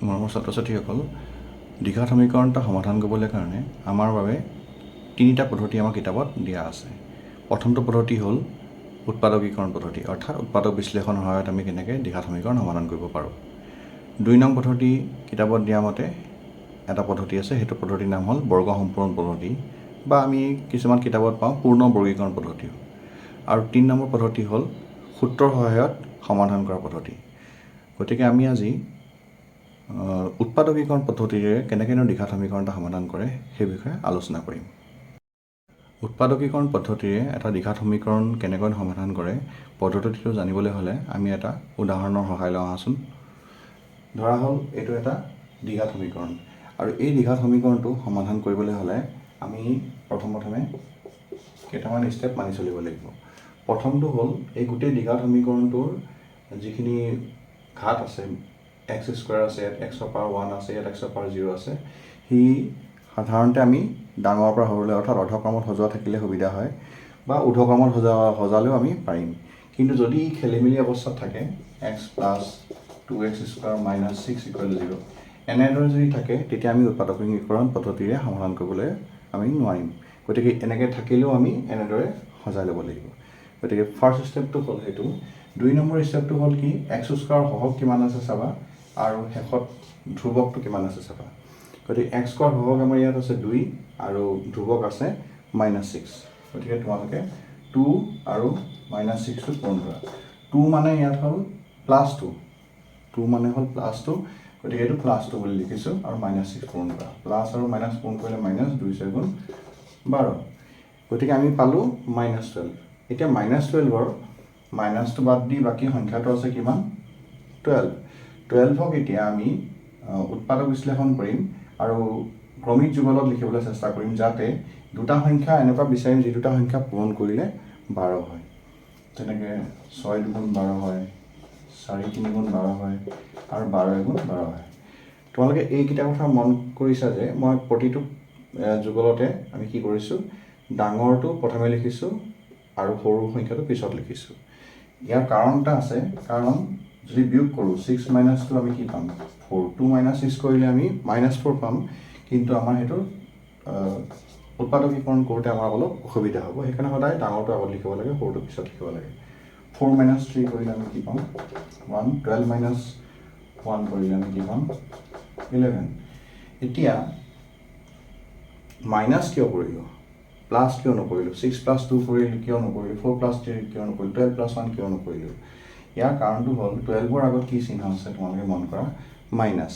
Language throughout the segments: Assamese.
মৰমৰ ছাত্ৰ ছাত্ৰীসকল, দ্বিঘাত সমীকৰণ এটা সমাধান কৰিবলৈ কাৰণে আমাৰ বাবে তিনিটা পদ্ধতি আমাৰ কিতাপত দিয়া আছে। প্ৰথমটো পদ্ধতি হ'ল উৎপাদকীকৰণ পদ্ধতি, অৰ্থাৎ উৎপাদক বিশ্লেষণৰ সহায়ত আমি কেনেকৈ দ্বিঘাত সমীকৰণ সমাধান কৰিব পাৰোঁ। ২ নং পদ্ধতি কিতাপত দিয়া মতে এটা পদ্ধতি আছে, সেইটো পদ্ধতিৰ নাম হ'ল বৰ্গ সম্পূৰণ পদ্ধতি, বা আমি কিছুমান কিতাপত পাওঁ পূৰ্ণ বৰ্গীকৰণ পদ্ধতি। আৰু ৩ নম্বৰ পদ্ধতি হ'ল সূত্ৰৰ সহায়ত সমাধান কৰা পদ্ধতি। গতিকে আমি আজি উৎপাদকীকৰণ পদ্ধতিৰে কেনেকৈনো দ্বিঘাত সমীকৰণ এটা সমাধান কৰে সেই বিষয়ে আলোচনা কৰিম। উৎপাদকীকৰণ পদ্ধতিৰে এটা দ্বিঘাত সমীকৰণ কেনেকৈ সমাধান কৰে পদ্ধতিটো জানিবলৈ হ'লে আমি এটা উদাহৰণৰ সহায় লওঁ আহোঁচোন। ধৰা হ'ল এইটো এটা দ্বিঘাত সমীকৰণ, আৰু এই দ্বিঘাত সমীকৰণটো সমাধান কৰিবলৈ হ'লে আমি প্ৰথমে কেইটামান ষ্টেপ মানি চলিব লাগিব। প্ৰথমটো হ'ল এই গোটেই দ্বিঘাত সমীকৰণটোৰ যিখিনি ঘাত আছে, এক্স স্কুৱাৰ আছে, ইয়াত এক্সৰ পাৱাৰ 1 আছে, ইয়াত এক্সৰ পাৱাৰ 0 আছে, সি সাধাৰণতে আমি ডাঙৰৰ পৰা সৰুলৈ অৰ্থাৎ অৰ্ধক্ৰমত সজোৱা থাকিলে সুবিধা হয়, বা ঊৰ্ধ্বক্ৰমত সজালেও আমি পাৰিম। কিন্তু যদি খেলি মেলি অৱস্থাত থাকে, x plus 2x square minus 6 equal 0 এনেদৰে যদি থাকে, তেতিয়া আমি উৎপাদকীকৰণ পদ্ধতিৰে সমাধান কৰিবলৈ আমি নোৱাৰিম। গতিকে এনেকৈ থাকিলেও আমি এনেদৰে সজাই ল'ব লাগিব। গতিকে ফাৰ্ষ্ট ষ্টেপটো হ'ল সেইটো। ২ নম্বৰ ষ্টেপটো হ'ল কি, এক্স স্কুৱাৰ সহগ কিমান আছে চাবা, আৰু শেষত ধ্ৰুৱকটো কিমান আছে চাবা। গতিকে এক্স স্কুৱাৰ সহগ আমাৰ ইয়াত আছে 2 আৰু ধ্ৰুৱক আছে -6। গতিকে তোমালোকে 2 আৰু -6টো পূৰণ কৰা। 2 মানে ইয়াত হ'ল +2, 2 মানে হ'ল +2, গতিকে এইটো +2 বুলি লিখিছোঁ, আৰু -6 পূৰণ কৰা। প্লাছ আৰু মাইনাছ পূৰণ কৰিলে -2 × 4 = 12। গতিকে আমি পালোঁ -12। এতিয়া -12ৰ মাইনাছটো বাদ দি বাকী সংখ্যাটো আছে কিমান, 12। 12ক এতিয়া আমি উৎপাদক বিশ্লেষণ কৰিম আৰু ক্ৰমিক যুগলত লিখিবলৈ চেষ্টা কৰিম, যাতে দুটা সংখ্যা এনেকুৱা বিচাৰিম যি দুটা সংখ্যা পূৰণ কৰিলে 12 হয়। যেনেকৈ 6 × 2 = 12 হয়, 4 × 3 = 12 হয়, আৰু 12 × 12 হয়। তোমালোকে এইকেইটা কথা মন কৰিছা যে মই প্ৰতিটো যুগলতে আমি কি কৰিছোঁ, ডাঙৰটো প্ৰথমে লিখিছোঁ আৰু সৰু সংখ্যাটো পিছত লিখিছোঁ। ইয়াৰ কাৰণ এটা আছে, কাৰণ যদি বিয়োগ কৰোঁ 6 - 2 আমি কি পাম, 4। 2 - 6 কৰিলে আমি -4 পাম, কিন্তু আমাৰ সেইটো উৎপাদকীকৰণ কৰোঁতে আমাৰ অলপ অসুবিধা হ'ব। সেইকাৰণে সদায় ডাঙৰটো আগত লিখিব লাগে, সৰুটো পিছত লিখিব লাগে। 4 - 3 কৰিলে আমি কি পাম, 1। 12 - 1 কৰিলে আমি কি পাম, 11। এতিয়া মাইনাছ কিয় কৰিলোঁ, প্লাছ কিয় নকৰিলোঁ, 6 + 2 কৰিলোঁ কিয় নকৰিলোঁ, 4 + 3 কিয় নকৰিলোঁ, 12 + 1 কিয় নকৰিলোঁ? ইয়াৰ কাৰণটো হ'ল 12ৰ আগত কি চিহ্ন আছে তোমালোকে মন কৰা, মাইনাছ।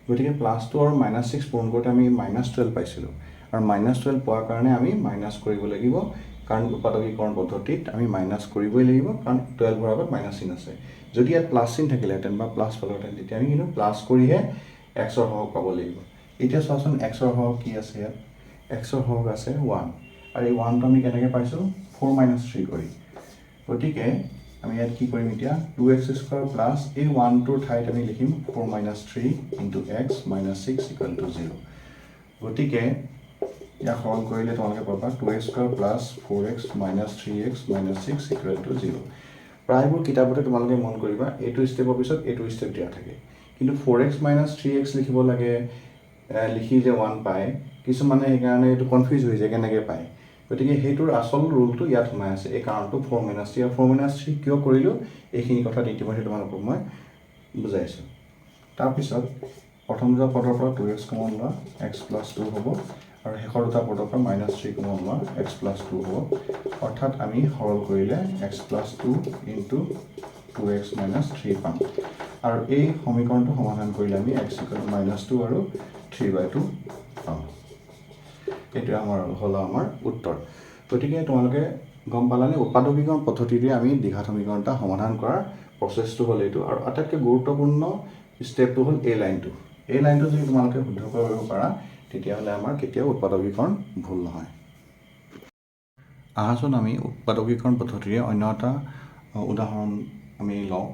গতিকে +2 আৰু -6 পূৰণ কৰোঁতে আমি -12 পাইছিলোঁ, আৰু -12 পোৱাৰ কাৰণে আমি মাইনাছ কৰিব লাগিব, কাৰণ উৎপাদকীকৰণ পদ্ধতিত আমি মাইনাছ কৰিবই লাগিব, কাৰণ 12ৰ আগত মাইনাছ চিন আছে। যদি ইয়াত প্লাছ চিন থাকিলেহেঁতেন বা প্লাছ পালোহেঁতেন, তেতিয়া আমি কিন্তু প্লাছ কৰিহে এক্সৰ সহগ পাব লাগিব। এতিয়া চোৱাচোন, এক্সৰ সহগ কি আছে ইয়াত, এক্সৰ সহগ আছে 1, আৰু এই 1টো আমি কেনেকৈ পাইছোঁ, 4 - 3 কৰি। গতিকে আমি ইয়াত কি কৰিম, এতিয়া 2x স্কুৱাৰ প্লাছ এই 1টোৰ ঠাইত আমি লিখিম 4 - 3 × x - 6 = 0। গতিকে ইয়াক সৰল কৰিলে তোমালোকে পাবা 2x square plus 4x - 3x - 6 = 0। প্ৰায়বোৰ কিতাপতে তোমালোকে মন কৰিবা এইটো ষ্টেপৰ পিছত এইটো ষ্টেপ দিয়া থাকে, কিন্তু 4x - 3x লিখিব লাগে, লিখি যে 1 পায়, কিছুমানে সেইকাৰণে এইটো কনফিউজ হৈ যায় কেনেকৈ পায়। গতিকে সেইটোৰ আচল ৰুলটো ইয়াত সোমাই আছে, এই কাৰণটো 4 - 3। আৰু 4 - 3 কিয় কৰিলোঁ, এইখিনি কথাত ইতিমধ্যে তোমালোকক মই বুজাইছোঁ। তাৰপিছত প্ৰথম দুটা পদৰ পৰা 2x কমন লোৱা, x + 2 হ'ব, আৰু শেষৰ দুটা পদৰ পৰা -3 কমন লোৱা, x + 2 হ'ব। অৰ্থাৎ আমি সৰল কৰিলে x + 2 × 2x - 3 পাম, আৰু এই সমীকৰণটো সমাধান কৰিলে আমি x = -2 আৰু 3/2 পাম। এইটোৱে হ'ল আমাৰ উত্তৰ। গতিকে তোমালোকে গম পালানে, উৎপাদকীকৰণ পদ্ধতিৰে আমি দ্বিঘাত সমীকৰণ এটা সমাধান কৰাৰ প্ৰচেছটো হ'ল এইটো। আৰু আটাইতকৈ গুৰুত্বপূৰ্ণ ষ্টেপটো হ'ল এই লাইনটো। এই লাইনটো যদি তোমালোকে শুদ্ধ কৰিব পাৰা, তেতিয়াহ'লে আমাৰ কেতিয়াও উৎপাদকীকৰণ ভুল নহয়। আহাচোন আমি উৎপাদকীকৰণ পদ্ধতিৰে অন্য এটা উদাহৰণ আমি লওঁ,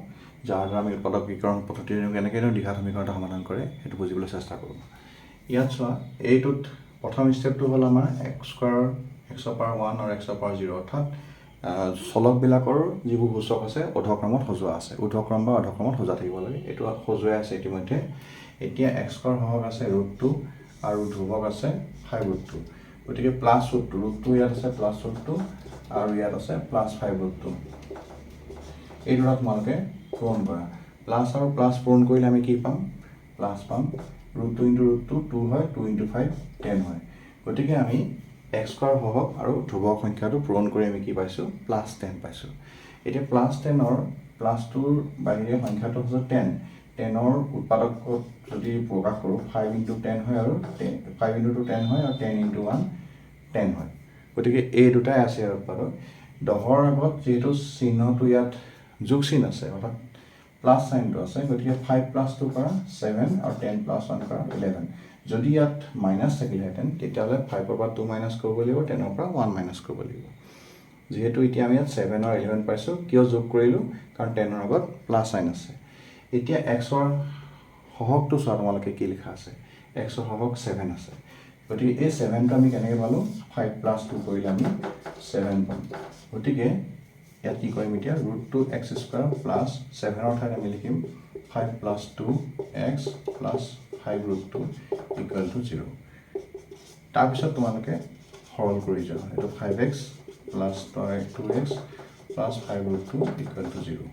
যাৰ দ্বাৰা আমি উৎপাদকীকৰণ পদ্ধতিৰে কেনেকৈ দ্বিঘাত সমীকৰণ এটা সমাধান কৰে সেইটো বুজিবলৈ চেষ্টা কৰোঁ। ইয়াত চোৱা, এইটোত প্ৰথম ষ্টেপটো হ'ল আমাৰ x² x⁻1 আৰু x⁻0, অৰ্থাৎ চলকবিলাকৰ যিবোৰ সূচক আছে ঊৰ্ধ্বক্ৰমত সজোৱা আছে, ঊৰ্ধ্বক্ৰম বা অৰ্ধক্ৰমত সজোৱা থাকিব লাগে। এইটো সজোৱাই আছে ইতিমধ্যে। এতিয়া এক্স স্কোৱাৰ সহগ আছে √2 আৰু ধ্ৰুৱক আছে 5√2। গতিকে প্লাছ √2 ইয়াত আছে প্লাছ √2 আৰু ইয়াত আছে প্লাছ 5√2। এই দুটা তোমালোকে পূৰণ কৰা। প্লাছ আৰু প্লাছ পূৰণ কৰিলে আমি কি পাম? প্লাছ পাম। √2 × √2 2 হয়, 2 × 5 10 হয়। গতিকে আমি এক্স স্কোৱাৰ সহগ আৰু ধ্ৰুৱক সংখ্যাটো পূৰণ কৰি আমি কি পাইছোঁ? প্লাছ 10 পাইছোঁ। এতিয়া প্লাছ 10ৰ প্লাছটোৰ বাহিৰে সংখ্যাটো হৈছে 10। 10ৰ উৎপাদকত যদি প্ৰকাশ কৰোঁ 5 × 10 হয় আৰু 5 × 2 10 হয় আৰু 10 × 1 10 হয়। গতিকে এই দুটাই আছে ইয়াৰ উৎপাদক। 10ৰ আগত যিহেতু চিহ্নটো ইয়াত যোগ চিন আছে, অৰ্থাৎ প্লাছ চাইনটো আছে, গতিকে 5 + 2 কৰা 7 আৰু 10 + 1 কৰা 11। যদি ইয়াত মাইনাছ থাকিলেহেঁতেন তেতিয়াহ'লে 5ৰ পৰা 2 মাইনাছ কৰিব লাগিব, 10ৰ পৰা 1 মাইনাছ কৰিব লাগিব। যিহেতু এতিয়া আমি ইয়াত 7 আৰু 11 পাইছোঁ, কিয় যোগ কৰিলোঁ? কাৰণ 10ৰ আগত প্লাছ চাইন আছে। এতিয়া এক্সৰ সহগটো চোৱা তোমালোকে কি লিখা আছে। এক্সৰ সহগ 7 আছে। গতিকে এই 7টো আমি কেনেকৈ পালোঁ? 5 + 2 কৰিলে আমি 7 পাম। গতিকে ইয়াত কি কৰিম এতিয়া? √2 x² প্লাছ 7ৰ ঠাইত আমি লিখিম 5 + 2x প্লাছ 5√2 = 0। তাৰপিছত তোমালোকে সৰল কৰি যোৱা। এইটো 5x প্লাছ 2x প্লাছ 5√2 = 0।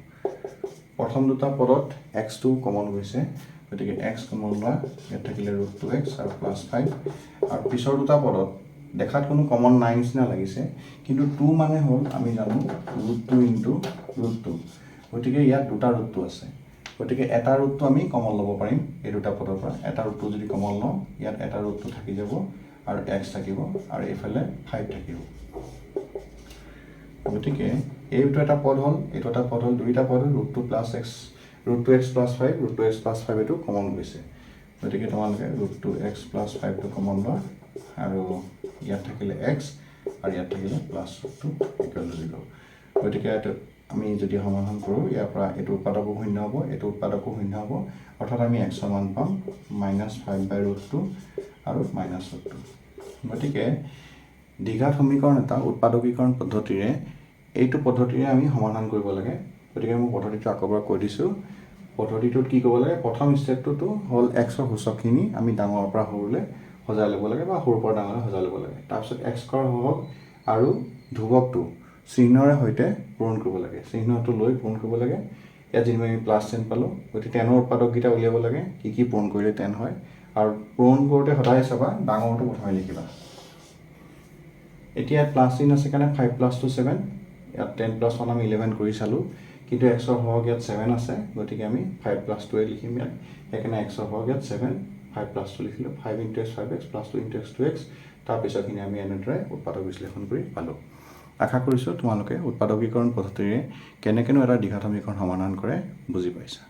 প্ৰথম দুটা পদত x2 কমন গৈছে, গতিকে x কমন লোৱা। ইয়াত থাকিলে √2x আৰু প্লাছ 5। আৰু পিছৰ দুটা পদত দেখাত কোনো কমন নাই নিচিনা লাগিছে, কিন্তু 2 মানে হ'ল আমি জানো √2 × √2। গতিকে ইয়াত দুটা √2 আছে। গতিকে এটা √2 আমি কমন ল'ব পাৰিম এই দুটা পদৰ পৰা। এটা √2 যদি কমন লওঁ, ইয়াত এটা √2 থাকি যাব আৰু x থাকিব আৰু এইফালে 5 থাকিব। গতিকে এইটো এটা পদ হ'ল, এইটো এটা পদ হ'ল, দুইটা পদ হ'ল √2 + x, √2x + 5, √2x + 5 এইটো কমন গৈছে। গতিকে তোমালোকে √2x + 5টো কমন লোৱা আৰু ইয়াত থাকিলে x আৰু ইয়াত থাকিলে প্লাছ √2 = 0। গতিকে আমি যদি সমাধান কৰোঁ, ইয়াৰ পৰা এইটো উৎপাদকো শূন্য হ'ব, এইটো উৎপাদকো শূন্য হ'ব, অৰ্থাৎ আমি x ৰ মান পাম -5/√2 আৰু -√2। গতিকে দ্বিঘাত সমীকৰণ এটা উৎপাদকীকৰণ পদ্ধতিৰে এইটো পদ্ধতিৰে আমি সমাধান কৰিব লাগে। গতিকে মই পদ্ধতিটো আকৌ এবাৰ কৈ দিছোঁ। পদ্ধতিটোত কি কৰিব লাগে? প্ৰথম ষ্টেপটোতো হ'ল এক্সৰ সূচকখিনি আমি ডাঙৰৰ পৰা সৰুলৈ সজাই ল'ব লাগে বা সৰুৰ পৰা ডাঙৰলৈ সজাই ল'ব লাগে। তাৰপিছত এক্স স্কোৱাৰ সহগ আৰু ধ্ৰুৱকটো চিহ্নৰে সৈতে পূৰণ কৰিব লাগে। চিহ্নটো লৈ পূৰণ কৰিব লাগে। ইয়াত যেনিবা আমি প্লাছ 10 পালোঁ, গতিকে 10ৰ উৎপাদককেইটা উলিয়াব লাগে, কি পূৰণ কৰিলে 10 হয়। আৰু পূৰণ কৰোঁতে সদায় চাবা ডাঙৰটো প্ৰথমে লিখিবা। এতিয়া ইয়াত প্লাছ চিন আছে কাৰণে 5 + 2 7, ইয়াত 10 + 1 আমি 11 কৰি চালোঁ, কিন্তু এক্সৰ সহগ ইয়াত 7 আছে, গতিকে আমি 5 + 2 লিখিম ইয়াত। সেইকাৰণে এক্সৰ সহগ ইয়াত 7, 5 + 2 লিখিলোঁ। 5 × x 5x + 2 × x 2x। তাৰপিছৰখিনি আমি এনেদৰে উৎপাদক বিশ্লেষণ কৰি পালোঁ। আশা কৰিছোঁ তোমালোকে উৎপাদকীকৰণ পদ্ধতিৰে কেনেকৈনো এটা দ্বিঘাত সমীকৰণ সমাধান কৰে বুজি পাইছা।